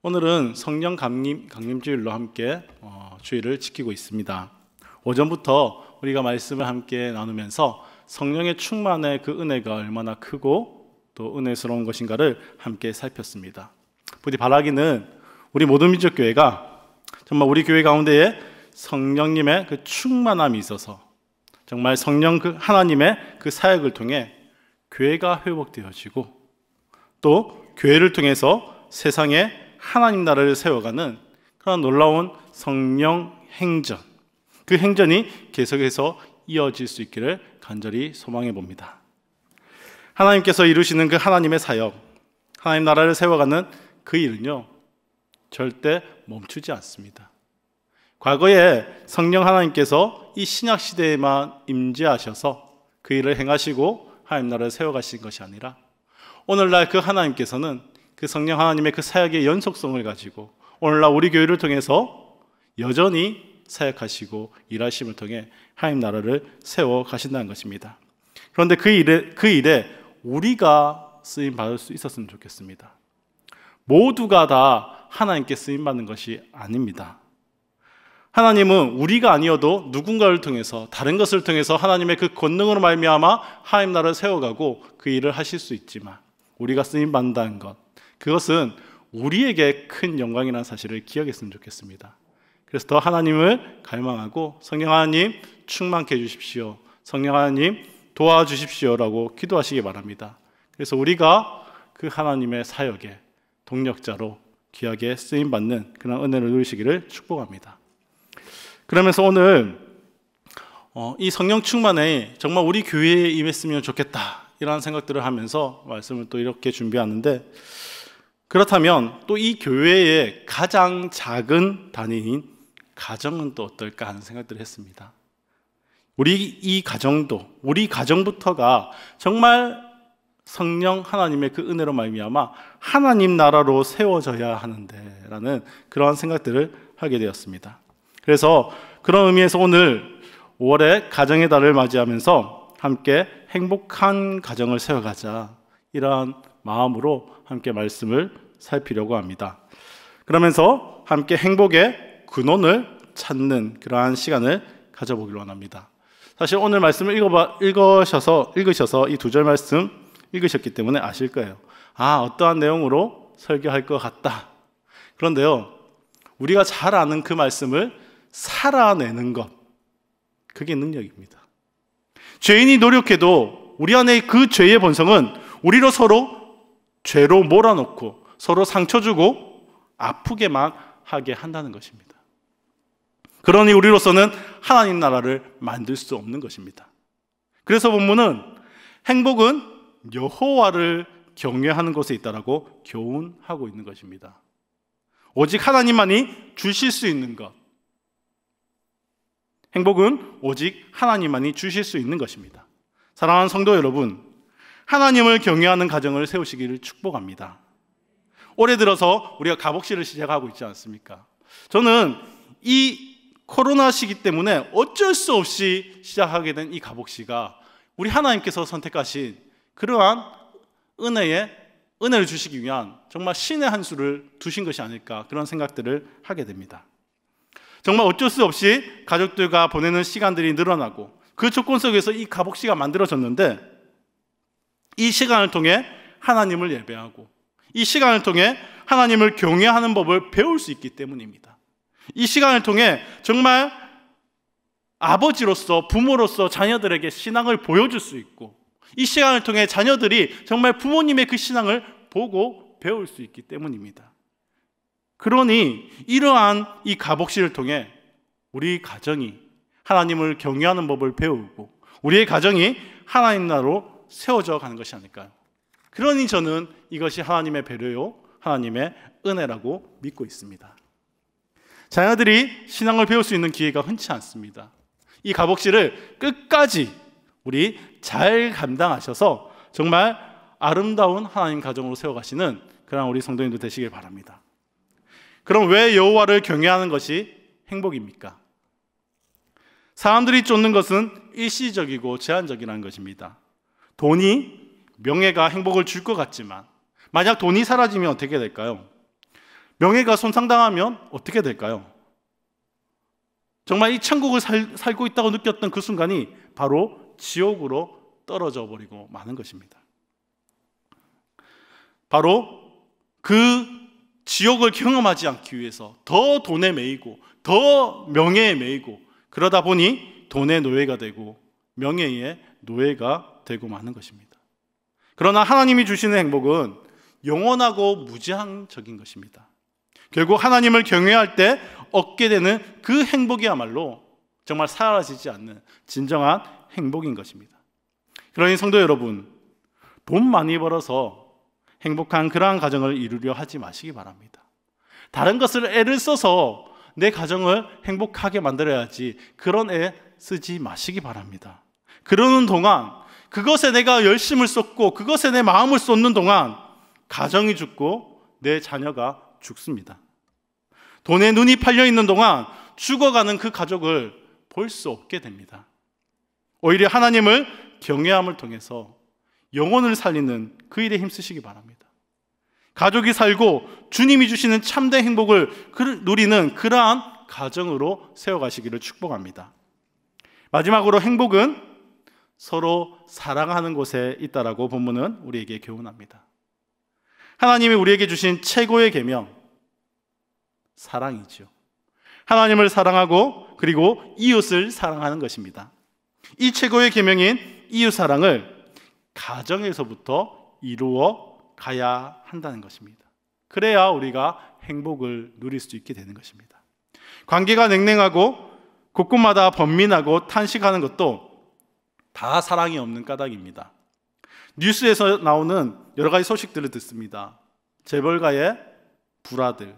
오늘은 성령 강림주일로 함께 주일을 지키고 있습니다. 오전부터 우리가 말씀을 함께 나누면서 성령의 충만의 그 은혜가 얼마나 크고 또 은혜스러운 것인가를 함께 살폈습니다. 부디 바라기는 우리 모든 민족교회가 정말 우리 교회 가운데에 성령님의 그 충만함이 있어서 정말 성령 그 하나님의 그 사역을 통해 교회가 회복되어지고 또 교회를 통해서 세상에 하나님 나라를 세워가는 그런 놀라운 성령 행전, 그 행전이 계속해서 이어질 수 있기를 간절히 소망해 봅니다. 하나님께서 이루시는 그 하나님의 사역, 하나님 나라를 세워가는 그 일은요 절대 멈추지 않습니다. 과거에 성령 하나님께서 이 신약 시대에만 임재하셔서 그 일을 행하시고 하나님 나라를 세워가신 것이 아니라 오늘날 그 하나님께서는 그 성령 하나님의 그 사역의 연속성을 가지고 오늘날 우리 교회를 통해서 여전히 사역하시고 일하심을 통해 하나님 나라를 세워 가신다는 것입니다. 그런데 그 일에 우리가 쓰임 받을 수 있었으면 좋겠습니다. 모두가 다 하나님께 쓰임 받는 것이 아닙니다. 하나님은 우리가 아니어도 누군가를 통해서 다른 것을 통해서 하나님의 그 권능으로 말미암아 하나님 나라를 세워가고 그 일을 하실 수 있지만 우리가 쓰임 받는다는 것, 그것은 우리에게 큰 영광이라는 사실을 기억했으면 좋겠습니다. 그래서 더 하나님을 갈망하고 성령 하나님 충만케 해주십시오, 성령 하나님 도와주십시오라고 기도하시기 바랍니다. 그래서 우리가 그 하나님의 사역의 동력자로 귀하게 쓰임받는 그런 은혜를 누리시기를 축복합니다. 그러면서 오늘 이 성령 충만에 정말 우리 교회에 임했으면 좋겠다 이런 생각들을 하면서 말씀을 또 이렇게 준비하는데, 그렇다면 또 이 교회의 가장 작은 단위인 가정은 또 어떨까 하는 생각들을 했습니다. 우리 가정부터가 정말 성령 하나님의 그 은혜로 말미암아 하나님 나라로 세워져야 하는데 라는 그러한 생각들을 하게 되었습니다. 그래서 그런 의미에서 오늘 5월에 가정의 달을 맞이하면서 함께 행복한 가정을 세워가자 이러한 마음으로 함께 말씀을 살피려고 합니다. 그러면서 함께 행복의 근원을 찾는 그러한 시간을 가져보기를 원합니다. 사실 오늘 말씀을 읽으셔서 이 2절 말씀 읽으셨기 때문에 아실 거예요. 어떠한 내용으로 설교할 것 같다. 그런데요, 우리가 잘 아는 그 말씀을 살아내는 것, 그게 능력입니다. 죄인이 노력해도 우리 안에 그 죄의 본성은 우리로 서로 죄로 몰아넣고 서로 상처 주고 아프게만 하게 한다는 것입니다. 그러니 우리로서는 하나님 나라를 만들 수 없는 것입니다. 그래서 본문은 행복은 여호와를 경외하는 곳에 있다라고 교훈하고 있는 것입니다. 오직 하나님만이 주실 수 있는 것, 행복은 오직 하나님만이 주실 수 있는 것입니다. 사랑하는 성도 여러분, 하나님을 경외하는 가정을 세우시기를 축복합니다. 올해 들어서 우리가 가복시를 시작하고 있지 않습니까? 저는 이 코로나 시기 때문에 어쩔 수 없이 시작하게 된 이 가복시가 우리 하나님께서 선택하신 그러한 은혜를 주시기 위한 정말 신의 한 수를 두신 것이 아닐까, 그런 생각들을 하게 됩니다. 정말 어쩔 수 없이 가족들과 보내는 시간들이 늘어나고 그 조건 속에서 이 가복시가 만들어졌는데, 이 시간을 통해 하나님을 예배하고 이 시간을 통해 하나님을 경외하는 법을 배울 수 있기 때문입니다. 이 시간을 통해 정말 아버지로서, 부모로서 자녀들에게 신앙을 보여줄 수 있고, 이 시간을 통해 자녀들이 정말 부모님의 그 신앙을 보고 배울 수 있기 때문입니다. 그러니 이러한 이 가복시를 통해 우리 가정이 하나님을 경외하는 법을 배우고 우리의 가정이 하나님 나라로 세워져 가는 것이 아닐까요? 그러니 저는 이것이 하나님의 배려요, 하나님의 은혜라고 믿고 있습니다. 자녀들이 신앙을 배울 수 있는 기회가 흔치 않습니다. 이 가복시를 끝까지 우리 잘 감당하셔서 정말 아름다운 하나님 가정으로 세워가시는 그런 우리 성도님들 되시길 바랍니다. 그럼 왜 여호와를 경외하는 것이 행복입니까? 사람들이 쫓는 것은 일시적이고 제한적이라는 것입니다. 돈이, 명예가 행복을 줄 것 같지만 만약 돈이 사라지면 어떻게 될까요? 명예가 손상당하면 어떻게 될까요? 정말 이 천국을 살고 있다고 느꼈던 그 순간이 바로 지옥으로 떨어져 버리고 마는 것입니다. 바로 그 지옥을 경험하지 않기 위해서 더 돈에 매이고 더 명예에 매이고, 그러다 보니 돈의 노예가 되고 명예의 노예가 되고 마는 것입니다. 그러나 하나님이 주시는 행복은 영원하고 무제한적인 것입니다. 결국 하나님을 경외할 때 얻게 되는 그 행복이야말로 정말 사라지지 않는 진정한 행복인 것입니다. 그러니 성도 여러분, 돈 많이 벌어서 행복한 그러한 가정을 이루려 하지 마시기 바랍니다. 다른 것을 애를 써서 내 가정을 행복하게 만들어야지 그런 애 쓰지 마시기 바랍니다. 그러는 동안, 그것에 내가 열심을 쏟고 그것에 내 마음을 쏟는 동안 가정이 죽고 내 자녀가 죽습니다. 돈에 눈이 팔려 있는 동안 죽어가는 그 가족을 볼 수 없게 됩니다. 오히려 하나님을 경외함을 통해서 영혼을 살리는 그 일에 힘쓰시기 바랍니다. 가족이 살고 주님이 주시는 참된 행복을 누리는 그러한 가정으로 세워가시기를 축복합니다. 마지막으로, 행복은 서로 사랑하는 곳에 있다라고 본문은 우리에게 교훈합니다. 하나님이 우리에게 주신 최고의 계명, 사랑이죠. 하나님을 사랑하고 그리고 이웃을 사랑하는 것입니다. 이 최고의 계명인 이웃 사랑을 가정에서부터 이루어 가야 한다는 것입니다. 그래야 우리가 행복을 누릴 수 있게 되는 것입니다. 관계가 냉랭하고 곳곳마다 번민하고 탄식하는 것도 다 사랑이 없는 까닭입니다. 뉴스에서 나오는 여러 가지 소식들을 듣습니다. 재벌가의 불화들,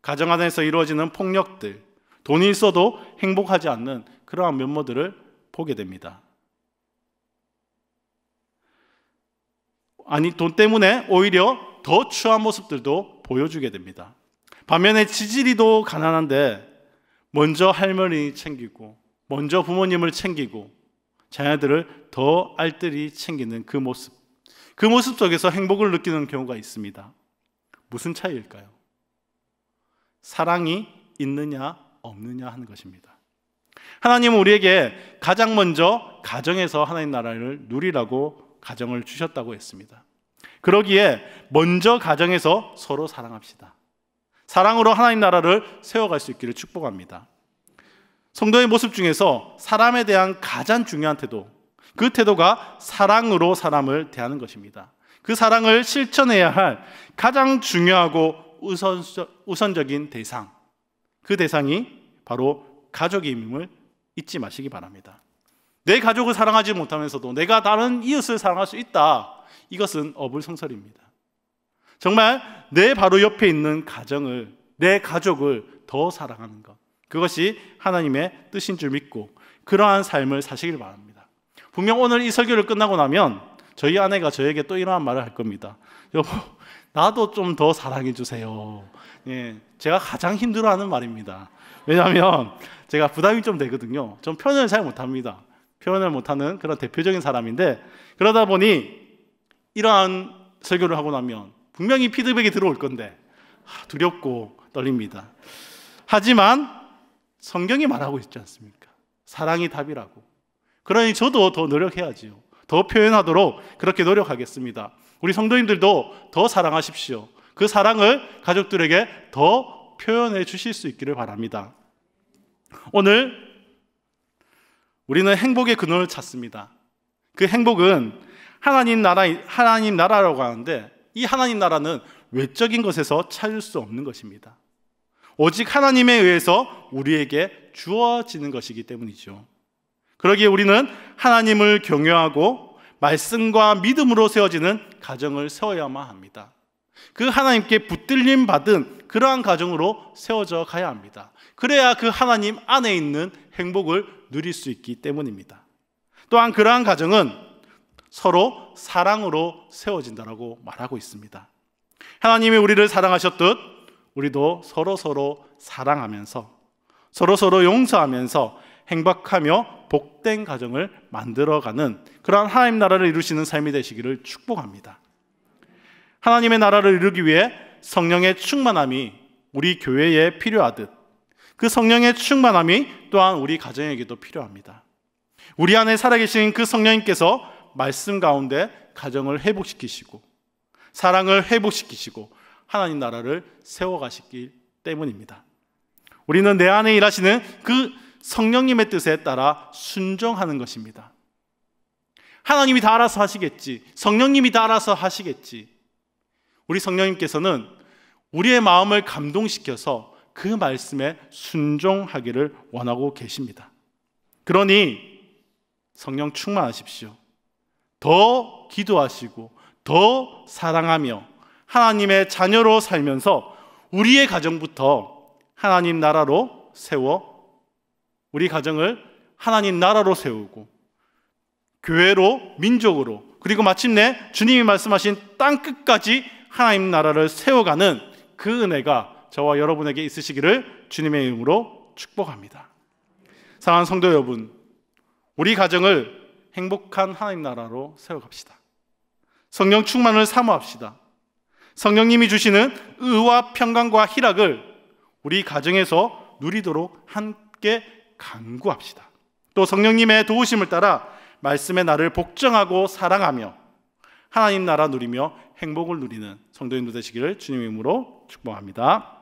가정 안에서 이루어지는 폭력들, 돈이 있어도 행복하지 않는 그러한 면모들을 보게 됩니다. 아니, 돈 때문에 오히려 더 추한 모습들도 보여주게 됩니다. 반면에 지지리도 가난한데 먼저 할머니 챙기고 먼저 부모님을 챙기고 자녀들을 더 알뜰히 챙기는 그 모습 속에서 행복을 느끼는 경우가 있습니다. 무슨 차이일까요? 사랑이 있느냐 없느냐 하는 것입니다. 하나님은 우리에게 가장 먼저 가정에서 하나님 나라를 누리라고 가정을 주셨다고 했습니다. 그러기에 먼저 가정에서 서로 사랑합시다. 사랑으로 하나님 나라를 세워갈 수 있기를 축복합니다. 성도의 모습 중에서 사람에 대한 가장 중요한 태도, 그 태도가 사랑으로 사람을 대하는 것입니다. 그 사랑을 실천해야 할 가장 중요하고 우선적인 대상, 그 대상이 바로 가족임을 잊지 마시기 바랍니다. 내 가족을 사랑하지 못하면서도 내가 다른 이웃을 사랑할 수 있다, 이것은 어불성설입니다. 정말 내 바로 옆에 있는 가정을, 내 가족을 더 사랑하는 것, 그것이 하나님의 뜻인 줄 믿고 그러한 삶을 사시길 바랍니다. 분명 오늘 이 설교를 끝나고 나면 저희 아내가 저에게 또 이러한 말을 할 겁니다. 여보, 나도 좀 더 사랑해 주세요. 예, 제가 가장 힘들어하는 말입니다. 왜냐하면 제가 부담이 좀 되거든요. 전 표현을 잘 못합니다. 표현을 못하는 그런 대표적인 사람인데, 그러다 보니 이러한 설교를 하고 나면 분명히 피드백이 들어올 건데 두렵고 떨립니다. 하지만 성경이 말하고 있지 않습니까? 사랑이 답이라고. 그러니 저도 더 노력해야지요. 더 표현하도록 그렇게 노력하겠습니다. 우리 성도님들도 더 사랑하십시오. 그 사랑을 가족들에게 더 표현해 주실 수 있기를 바랍니다. 오늘 우리는 행복의 근원을 찾습니다. 그 행복은 하나님 나라라고 하는데, 이 하나님 나라는 외적인 것에서 찾을 수 없는 것입니다. 오직 하나님에 의해서 우리에게 주어지는 것이기 때문이죠. 그러기에 우리는 하나님을 경외하고 말씀과 믿음으로 세워지는 가정을 세워야만 합니다. 그 하나님께 붙들림 받은 그러한 가정으로 세워져 가야 합니다. 그래야 그 하나님 안에 있는 행복을 누릴 수 있기 때문입니다. 또한 그러한 가정은 서로 사랑으로 세워진다라고 말하고 있습니다. 하나님이 우리를 사랑하셨듯 우리도 서로 사랑하면서 서로 용서하면서 행복하며 복된 가정을 만들어가는 그러한 하나님 나라를 이루시는 삶이 되시기를 축복합니다. 하나님의 나라를 이루기 위해 성령의 충만함이 우리 교회에 필요하듯 그 성령의 충만함이 또한 우리 가정에게도 필요합니다. 우리 안에 살아계신 그 성령님께서 말씀 가운데 가정을 회복시키시고 사랑을 회복시키시고 하나님 나라를 세워가시기 때문입니다. 우리는 내 안에 일하시는 그 성령님의 뜻에 따라 순종하는 것입니다. 하나님이 다 알아서 하시겠지, 성령님이 다 알아서 하시겠지. 우리 성령님께서는 우리의 마음을 감동시켜서 그 말씀에 순종하기를 원하고 계십니다. 그러니 성령 충만하십시오. 더 기도하시고 더 사랑하며 하나님의 자녀로 살면서 우리의 가정부터 하나님 나라로 세워 우리 가정을 하나님 나라로 세우고 교회로, 민족으로, 그리고 마침내 주님이 말씀하신 땅끝까지 하나님 나라를 세워가는 그 은혜가 저와 여러분에게 있으시기를 주님의 이름으로 축복합니다. 사랑하는 성도 여러분, 우리 가정을 행복한 하나님 나라로 세워갑시다. 성령 충만을 사모합시다. 성령님이 주시는 의와 평강과 희락을 우리 가정에서 누리도록 함께 간구합시다. 또 성령님의 도우심을 따라 말씀의 나를 복종하고 사랑하며 하나님 나라 누리며 행복을 누리는 성도님들 되시기를 주님의 이름으로 축복합니다.